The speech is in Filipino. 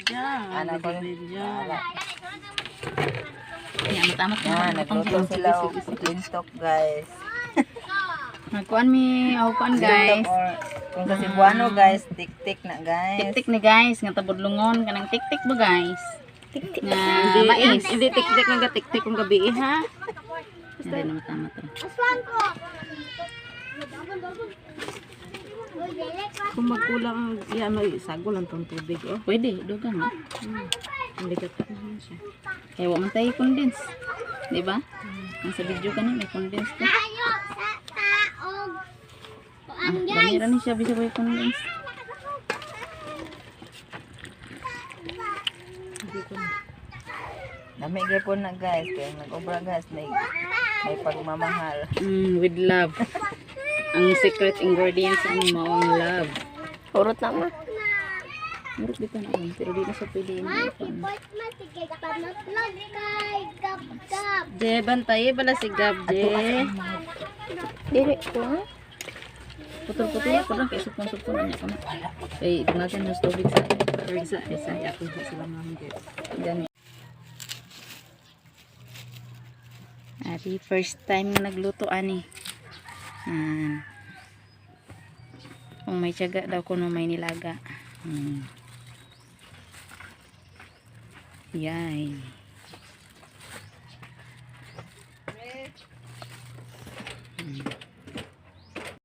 dyan. Anak ko. Dyan. Yan, matamat na. Nagluto sila o lintok guys. Nagkuhan mi, kuan guys. Lintok or kung sa Cebuano guys, tik-tik na guys. Tik-tik ni guys, nga tabudlungon kanang tik-tik ba guys? Tik-tik nga mais. Hindi tik-tik ng tik-tik kung gabi ha. Hindi na matamat to. Kung magkulang yan, may sago lang tong tubig oh. Pwede, dugang. Hindi ka pa naman siya. Kaya wag man tayo condense. Di ba? Ang sa video kanina may condense ka. Damira ni siya bisa may condense. Dami gyapon na guys, kaya nag-obra guys, may pagmamahal. With love. Ang secret ingredients ang maong love. Urot na ma. Murot dito na yun, pero di na siya pwede yun. Je, bantaye pala si Gab, Je. Dili ko. Putol-putol ako lang, kaya supon-supon na niya kami. Kaya natin yung tubig sa Isa, ako sila mga guys. Gani. Ari, first time na nagluto ani. Kung may tiyaga daw kuno may nilaga. Yay.